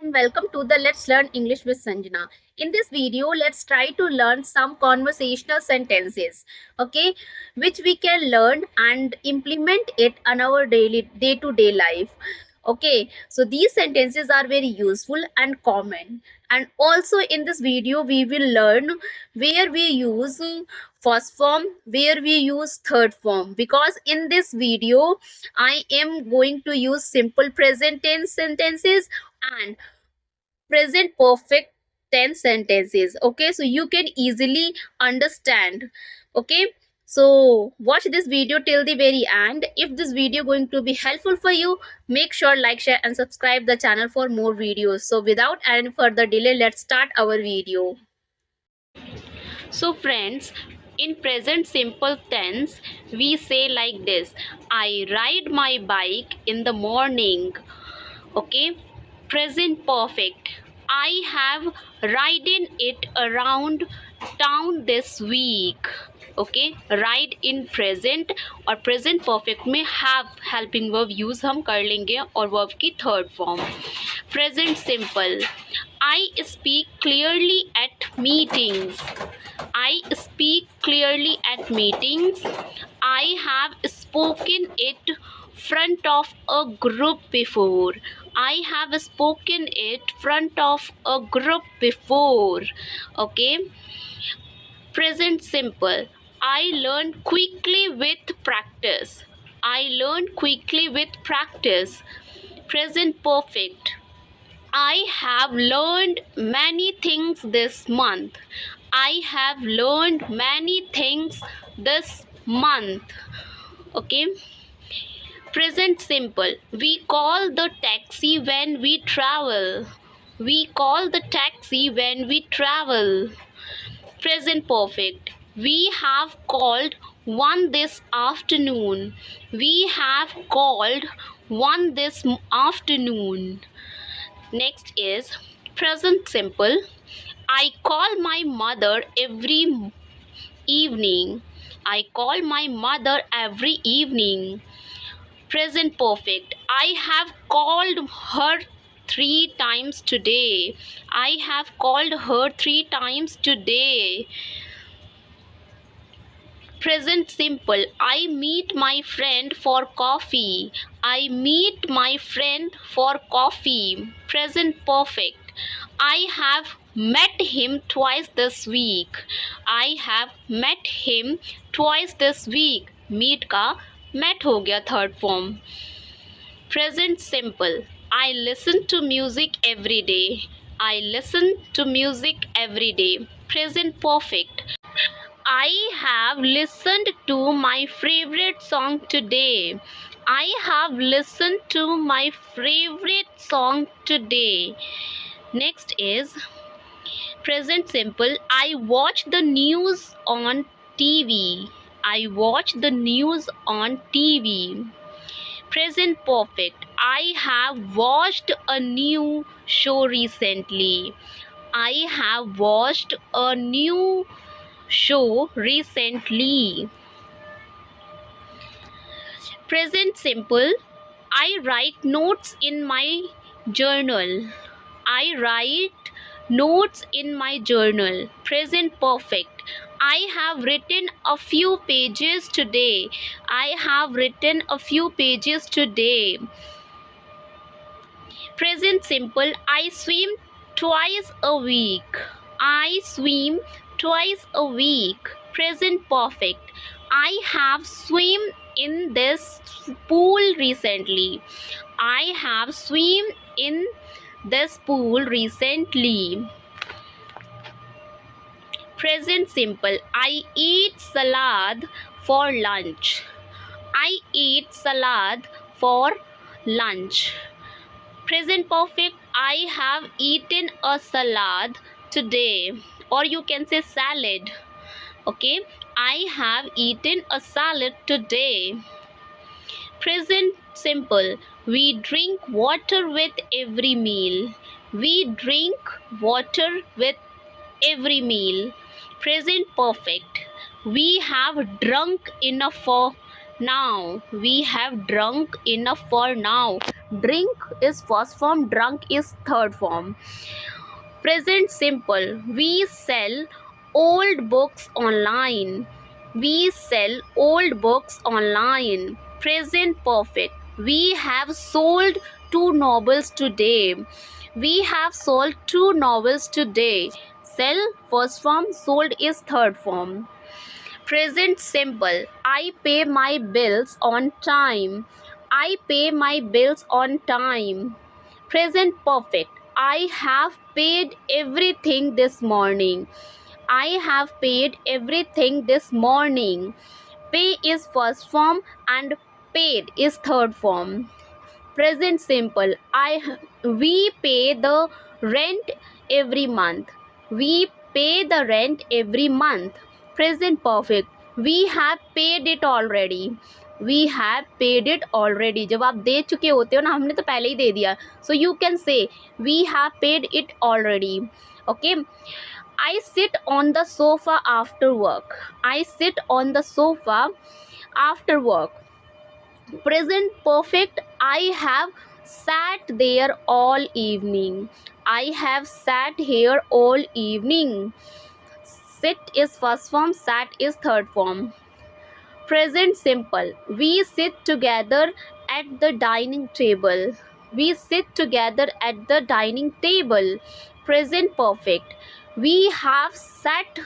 and welcome to the Let's Learn English with Sanjana. In this video, let's try to learn some conversational sentences, okay, which we can learn and implement it on our daily day-to-day life. Okay, so these sentences are very useful and common. And also in this video, we will learn where we use first form, where we use third form, because in this video I am going to use simple present tense sentences and present perfect tense sentences. Okay, so you can easily understand. Okay, so watch this video till the very end. If this video going to be helpful for you, make sure like, share and subscribe the channel for more videos. So without any further delay, let's start our video. So friends, in present simple tense, we say like this: I ride my bike in the morning. Okay, present perfect: I have ridden it around town this week. Okay, ride in present और present perfect में have helping verb use हम कर लेंगे और verb की third form. Present simple: I speak clearly at meetings. I speak clearly at meetings. I have spoken it front of a group before. I have spoken it front of a group before. Okay, present simple: I learn quickly with practice. I learn quickly with practice. Present perfect: I have learned many things this month. I have learned many things this month. Okay, present simple: we call the taxi when we travel. We call the taxi when we travel. Present perfect: we have called one this afternoon. We have called one this afternoon. Next is present simple: I call my mother every evening. I call my mother every evening. Present perfect: I have called her 3 times today. I have called her 3 times today. Present simple: I meet my friend for coffee. I meet my friend for coffee. Present perfect: I have met him twice this week. I have met him twice this week. Meet का met हो गया third form. Present simple: I listen to music every day. I listen to music every day. Present perfect: I have listened to my favorite song today. I have listened to my favorite song today. Next is present simple: I watch the news on TV. I watch the news on TV. Present perfect: I have watched a new show recently. I have watched a new show recently. Present simple: I write notes in my journal. I write notes in my journal. Present perfect: I have written a few pages today. I have written a few pages today. Present simple: I swim twice a week. I swim twice a week. Present perfect: I have swim in this pool recently. I have swim in this pool recently. Present simple: I eat salad for lunch. I eat salad for lunch. Present perfect: I have eaten a salad today, or you can say salad. Okay, I have eaten a salad today. Present simple: we drink water with every meal. We drink water with every meal. Present perfect: we have drunk enough for now. We have drunk enough for now. Drink is first form, drunk is third form. Present simple, we sell old books online. We sell old books online. Present perfect, we have sold two novels today. We have sold two novels today. Sell first form, sold is third form. Present simple, I pay my bills on time. I pay my bills on time. Present perfect, I have paid everything this morning. I have paid everything this morning. Pay is first form and paid is third form. Present simple, we pay the rent every month. We pay the rent every month. Present perfect, we have paid it already. We have paid it already. जब आप दे चुके होते हो ना, हमने तो पहले ही दे दिया, so you can say we have paid it already. Okay. I sit on the sofa after work. I sit on the sofa after work. Present perfect, I have sat there all evening. I have sat here all evening. Sit is first form, sat is third form. Present simple, we sit together at the dining table. We sit together at the dining table. Present perfect, we have sat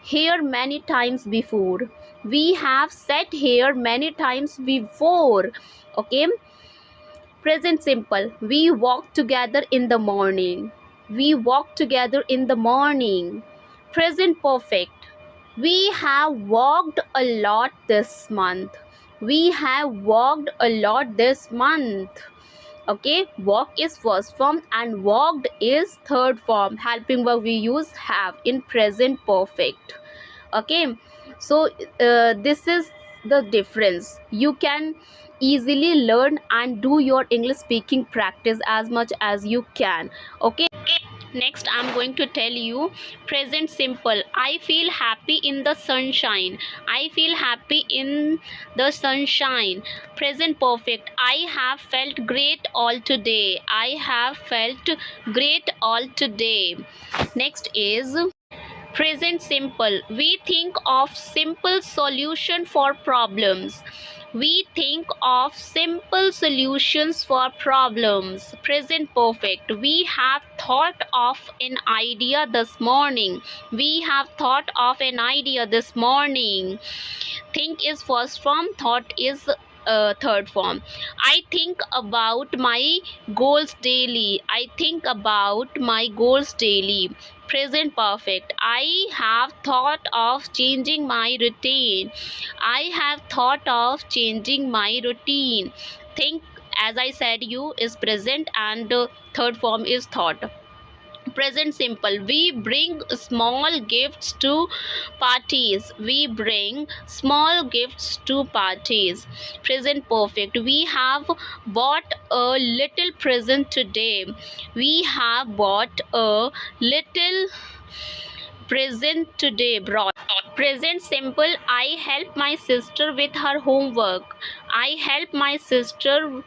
here many times before. We have sat here many times before. Okay. Present simple, we walk together in the morning. We walk together in the morning. Present perfect, we have walked a lot this month. We have walked a lot this month. Okay, walk is first form and walked is third form. Helping verb we use have in present perfect. Okay, so this is the difference. You can easily learn and do your English speaking practice as much as you can. Okay. Next, I'm going to tell you present simple. I feel happy in the sunshine. I feel happy in the sunshine. Present perfect, I have felt great all today. I have felt great all today. Next is present simple, we think of simple solution for problems. We think of simple solutions for problems. Present perfect, we have thought of an idea this morning. We have thought of an idea this morning. Think is first form, thought is third form. I think about my goals daily. I think about my goals daily. Present perfect, I have thought of changing my routine. I have thought of changing my routine. Think, as I said, you is present and third form is thought. Present simple, we bring small gifts to parties. We bring small gifts to parties. Present perfect, we have bought a little present today. We have bought a little present today. Brought. Present simple, I help my sister with her homework. I help my sister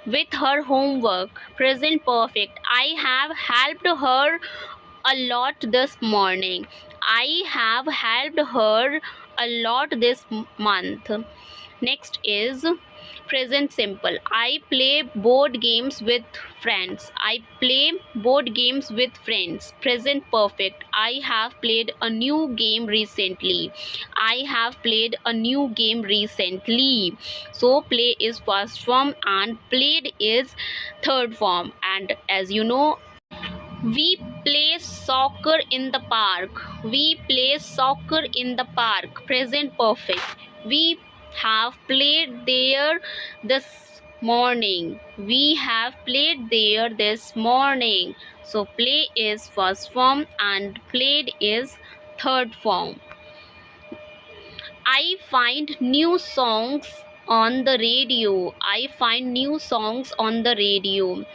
with her homework. Present perfect, I have helped her a lot this morning. I have helped her a lot this month. Next is present simple, I play board games with friends. I play board games with friends. Present perfect, I have played a new game recently. I have played a new game recently. So play is first form and played is third form. And as you know, we play soccer in the park. We play soccer in the park. Present perfect, we have played there this morning. We have played there this morning. So play is first form and played is third form. I find new songs on the radio. I find new songs on the radio.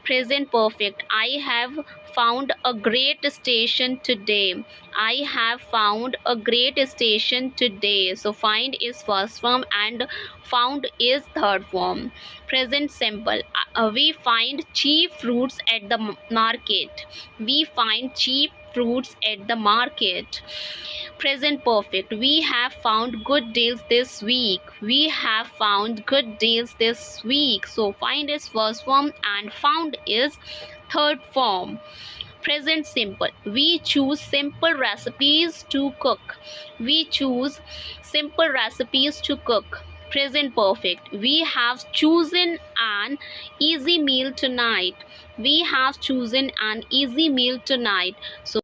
Present perfect. I have found a great station today. I have found a great station today. So find is first form and found is third form. Present simple. We find cheap fruits at the market. We find cheap fruits at the market. Present perfect. We have found good deals this week. We have found good deals this week. So find is first form and found is third form. Present simple. We choose simple recipes to cook. We choose simple recipes to cook. Present perfect. We have chosen an easy meal tonight. We have chosen an easy meal tonight. So